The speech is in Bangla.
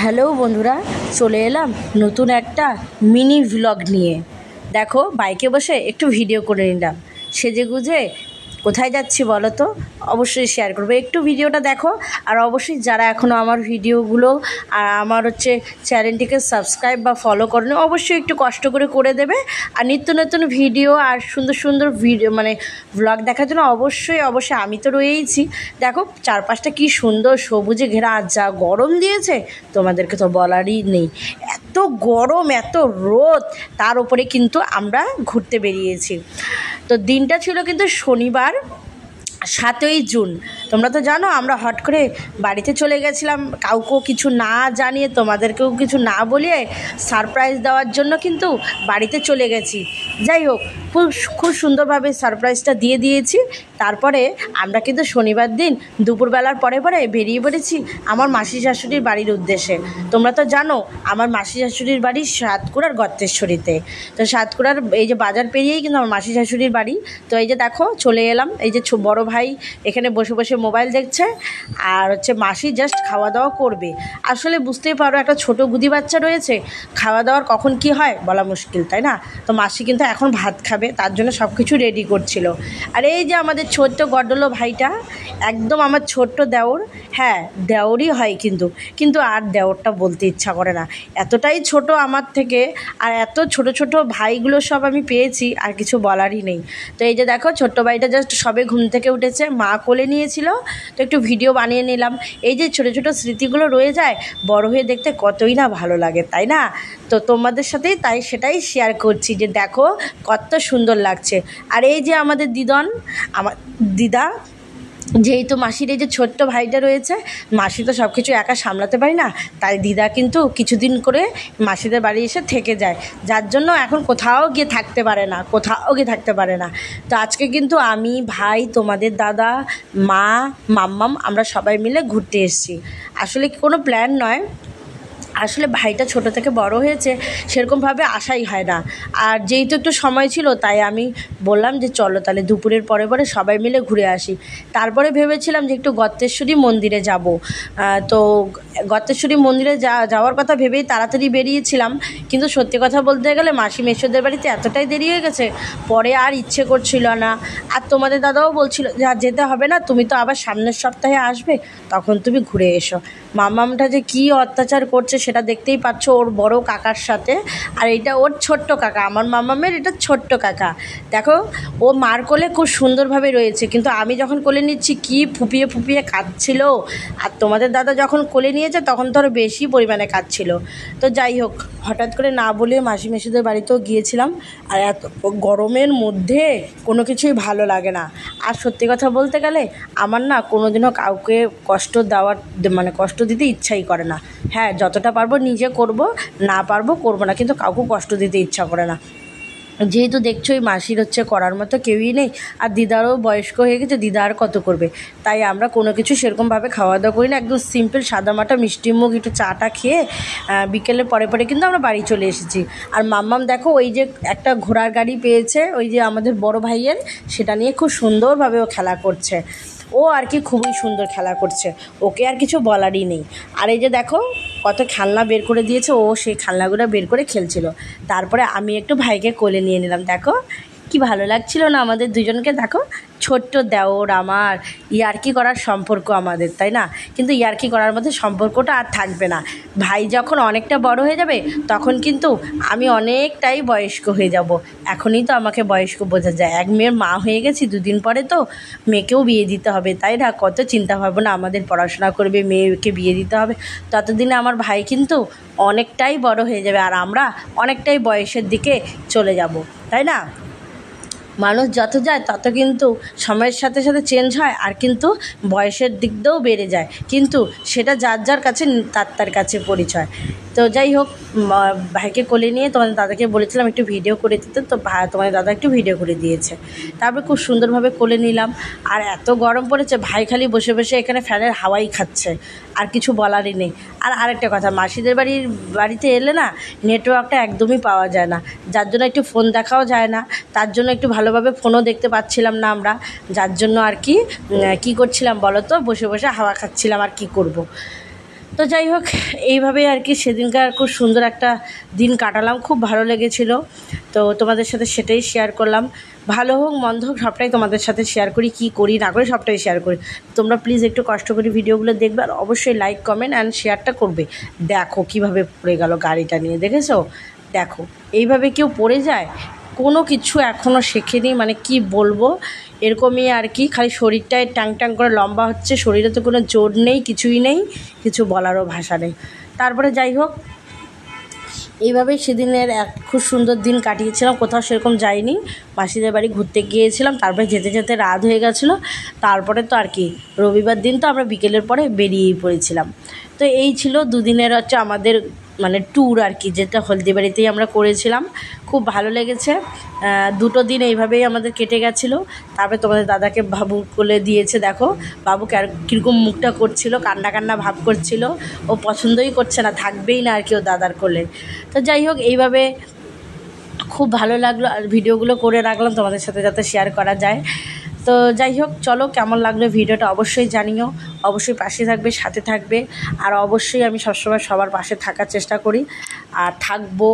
হ্যালো বন্ধুরা, চলে এলাম নতুন একটা মিনি ভ্লগ নিয়ে। দেখো, বাইকে বসে একটু ভিডিও করে নিলাম। সেজেগুজে কোথায় যাচ্ছি বলো তো? অবশ্যই শেয়ার করবো, একটু ভিডিওটা দেখো। আর অবশ্যই যারা এখনও আমার ভিডিওগুলো আর আমার চ্যানেলটিকে সাবস্ক্রাইব বা ফলো করেনি, অবশ্যই একটু কষ্ট করে দেবে। আর নিত্য নতুন ভিডিও আর সুন্দর সুন্দর ভিডিও ভ্লগ দেখার জন্য অবশ্যই আমি তো রয়েইছি। দেখো চারপাশটা কি সুন্দর সবুজে ঘেরা, আর যা গরম দিয়েছে তোমাদেরকে তো বলারই নেই। এত গরম, এত রোদ, তার উপরে কিন্তু আমরা ঘুরতে বেরিয়েছি। তো দিনটা ছিল কিন্তু শনিবার, 7ই জুন। তোমরা তো জানো আমরা হট করে বাড়িতে চলে গেছিলাম, কাউকেও কিছু না জানিয়ে, তোমাদেরকেও কিছু না বলিয়ে, সারপ্রাইজ দেওয়ার জন্য কিন্তু বাড়িতে চলে গেছি। যাই হোক, খুব সুন্দরভাবে সারপ্রাইজটা দিয়ে দিয়েছি। তারপরে আমরা কিন্তু শনিবার দিন দুপুরবেলার পরে বেরিয়ে পড়েছি আমার মাসি শাশুড়ির বাড়ির উদ্দেশ্যে। তোমরা তো জানো আমার মাসি শাশুড়ির বাড়ি সাতকুড়ার গর্তেশ্বরীতে। তো সাতকুড়ার এই যে বাজার পেরিয়েই কিন্তু আমার মাসি শাশুড়ির বাড়ি। তো এই যে দেখো চলে এলাম, এই যে বড় ভাই এখানে বসে বসে মোবাইল দেখছে, আর মাসি জাস্ট খাওয়া দাওয়া করবে। আসলে বুঝতেই পারো, একটা ছোট গুদি বাচ্চা রয়েছে, খাওয়া দাওয়ার কখন কি হয় বলা মুশকিল, তাই না? তো মাসি কিন্তু এখন ভাত খাবে, তার জন্য সব কিছু রেডি করছিল। আর এই যে আমাদের ছোট্ট গড্ডলো ভাইটা, একদম আমার ছোট্ট দেওর। হ্যাঁ, দেওরই হয়, কিন্তু আর দেওরটা বলতে ইচ্ছা করে না, এতটাই ছোট আমার থেকে। আর এত ছোট ছোট ভাইগুলো সব আমি পেয়েছি, আর কিছু বলারই নেই। তো এই যে দেখো ছোট্ট ভাইটা জাস্ট সবে ঘুম থেকে উঠেছে, মা কোলে নিয়েছিল, তো একটু ভিডিও বানিয়ে নিলাম। এই যে ছোটো ছোটো স্মৃতিগুলো রয়ে যায়, বড় হয়ে দেখতে কতই না ভালো লাগে, তাই না? তো তোমাদের সাথেই সেটাই শেয়ার করছি যে দেখো কত সুন্দর লাগছে। আর এই যে আমাদের আমার দিদা, যেহেতু মাসির এই যে ছোট্ট ভাইটা রয়েছে, মাসি তো সব কিছু একা সামলাতে পারি না, তাই দিদা কিন্তু কিছুদিন করে মাসিদের বাড়ি এসে থেকে যায়, যার জন্য এখন কোথাও গিয়ে থাকতে পারে না। তো আজকে কিন্তু আমি, ভাই, তোমাদের দাদা, মা, মাম্মাম, আমরা সবাই মিলে ঘুরতে এসেছি। আসলে কোনো প্ল্যান নয়, আসলে ভাইটা ছোট থেকে বড় হয়েছে, সেরকমভাবে আসাই হয় না। আর যেহেতু একটু সময় ছিল, তাই আমি বললাম যে চলো তাহলে দুপুরের পরে সবাই মিলে ঘুরে আসি। তারপরে ভেবেছিলাম যে একটু গর্তেশ্বরী মন্দিরে যাব। তো গর্তেশ্বরী মন্দিরে যাওয়ার কথা ভেবেই তাড়াতাড়ি বেরিয়েছিলাম, কিন্তু সত্যি কথা বলতে গেলে মাসি মেসোদের বাড়িতে এতটাই দেরি হয়ে গেছে, পরে আর ইচ্ছে করছিল না। আর তোমাদের দাদাও বলছিল যে আর যেতে হবে না, তুমি তো আবার সামনের সপ্তাহে আসবে, তখন তুমি ঘুরে এসো। মামামটা যে কী অত্যাচার করছে সেটা দেখতেই পাচ্ছ ওর বড় কাকার সাথে। আর এটা ওর ছোট্ট কাকা, আমার মামামের এটা ছোট্ট কাকা। দেখো ও মার কোলে খুব সুন্দরভাবে রয়েছে, কিন্তু আমি যখন কোলে নিচ্ছি কি ফুপিয়ে ফুপিয়ে কাঁদছিল। আর তোমাদের দাদা যখন কোলে নিয়েছে তখন তো আরও বেশি পরিমাণে কাঁদছিল। তো যাই হোক, হঠাৎ করে না বলে মাসি মেসোদের বাড়িতেও গিয়েছিলাম। আর এত গরমের মধ্যে কোনো কিছুই ভালো লাগে না। আর সত্যি কথা বলতে গেলে আমার না কোনোদিনও কাউকে কষ্ট দিতে ইচ্ছাই করে না। হ্যাঁ, যতটা পারবো নিজে করব, না পারবো করবো না, কিন্তু কাউকে কষ্ট দিতে ইচ্ছা করে না। যেহেতু দেখছোই মাসির করার মতো কেউই নেই, আর দিদারও বয়স্ক হয়ে গেছে, দিদা আর কত করবে। তাই আমরা কোনো কিছু সেরকমভাবে খাওয়া দাওয়া করি না, একদম সিম্পল সাদামাটা মিষ্টি মুখ একটু চাটা খেয়ে বিকেলের পরে কিন্তু আমরা বাড়ি চলে এসেছি। আর মাম্মাম দেখো ওই যে একটা ঘোড়ার গাড়ি পেয়েছে, ওই যে আমাদের বড় ভাইয়ের, সেটা নিয়ে খুব সুন্দরভাবে ও খেলা করছে। ও আর কি খুবই সুন্দর খেলা করছে, ওকে আর কিছু বলারই নেই। আর এই যে দেখো কত খেলনা বের করে দিয়েছে, ও সেই খেলনাগুলো বের করে খেলছিল। তারপরে আমি একটু ভাইকে কোলে নিয়ে নিলাম। দেখো কি ভালো লাগছিল না আমাদের দুজনকে। দেখো ছোট্ট দেওর আমার, ইয়ার্কি করার সম্পর্ক আমাদের, তাই না? কিন্তু ইয়ার্কি করার মধ্যে সম্পর্কটা আর থাকবে না। ভাই যখন অনেকটা বড় হয়ে যাবে, তখন কিন্তু আমি অনেকটাই বয়স্ক হয়ে যাব। এখনই তো আমাকে বয়স্ক বোঝা যায়, এক মেয়ের মা হয়ে গেছি, দুদিন পরে তো মেয়েকেও বিয়ে দিতে হবে, তাই না? কত চিন্তা ভাবনা, আমাদের পড়াশোনা করবে, মেয়েকে বিয়ে দিতে হবে, ততদিনে আমার ভাই কিন্তু অনেকটাই বড় হয়ে যাবে, আর আমরা অনেকটাই বয়সের দিকে চলে যাব, তাই না? মানুষ যত যায় তত কিন্তু সময়ের সাথে সাথে চেঞ্জ হয়, আর কিন্তু বয়সের দিক দিয়েও বেড়ে যায়, কিন্তু সেটা যার কাছে তার কাছে পরিচয়। তো যাই হোক, ভাইকে কোলে নিয়ে তোমাদের দাদাকে বলেছিলাম একটু ভিডিও করে দিতে, তো তোমাদের দাদা একটু ভিডিও করে দিয়েছে। তারপরে খুব সুন্দরভাবে কোলে নিলাম। আর এত গরম পড়েছে, ভাই খালি বসে বসে এখানে ফ্যানের হাওয়াই খাচ্ছে, আর কিছু বলারই নেই। আর আরেকটা কথা, মাসিদের বাড়িতে এলে না নেটওয়ার্কটা একদমই পাওয়া যায় না, যার জন্য একটু ফোন দেখাও যায় না, তার জন্য একটু ভালোভাবে ফোনও দেখতে পাচ্ছিলাম না আমরা, যার জন্য আর কি করছিলাম বলো তো, বসে বসে হাওয়া খাচ্ছিলাম, আর কি করব। তো যাই হোক, এইভাবেই আর কি সেদিনকার খুব সুন্দর একটা দিন কাটালাম, খুব ভালো লেগেছিল। তো তোমাদের সাথে সেটাই শেয়ার করলাম। ভালো হোক মন্দ হোক সবটাই তোমাদের সাথে শেয়ার করি, কী করি না করি সবটাই শেয়ার করি। তোমরা প্লিজ একটু কষ্ট করে ভিডিওগুলো দেখবে, আর অবশ্যই লাইক কমেন্ট অ্যান্ড শেয়ারটা করবে। দেখো কীভাবে পড়ে গেল গাড়িটা নিয়ে, দেখেছো? দেখো এইভাবে কেউ পড়ে যায়? কোনো কিছু এখনও শেখেনি, মানে কি বলবো, এরকমই আর কি। খালি শরীরটায় ট্যাং ট্যাং করে লম্বা হচ্ছে, শরীরে তো কোনো জোর নেই, কিছুই নেই, কিছু বলারও ভাষা নেই। তারপরে যাই হোক, এইভাবেই সেদিনের এক খুব সুন্দর দিন কাটিয়েছিলাম। কোথাও সেরকম যাইনি, মাসিদের বাড়ি ঘুরতে গিয়েছিলাম। তারপরে যেতে যেতে রাত হয়ে গেছিলো। তারপরে তো আর কি, রবিবার দিন তো আমরা বিকেলের পরে বেরিয়েই পড়েছিলাম। তো এই ছিল দুদিনের হচ্ছে আমাদের মানে ট্যুর আর কি, যেটা হলদিবাড়িতেই আমরা করেছিলাম। খুব ভালো লেগেছে। দুটো দিন এইভাবেই আমাদের কেটে গেছিলো। তারপরে তোমাদের দাদাকে বাবু কোলে দিয়েছে, দেখো বাবু কীরকম মুখটা করছিল, কান্না কান্না ভাব করছিল। ও পছন্দই করছে না, থাকবেই না আর কি ও দাদার কোলে। তো যাই হোক, এইভাবে খুব ভালো লাগলো, আর ভিডিওগুলো করে রাখলাম তোমাদের সাথে যাতে শেয়ার করা যায়। তো যাই হোক, চলো কেমন লাগলো ভিডিওটা অবশ্যই জানিও। অবশ্যই পাশে থাকবে, সাথে থাকবে, আর অবশ্যই আমি সবসময় সবার পাশে থাকার চেষ্টা করি আর থাকবো।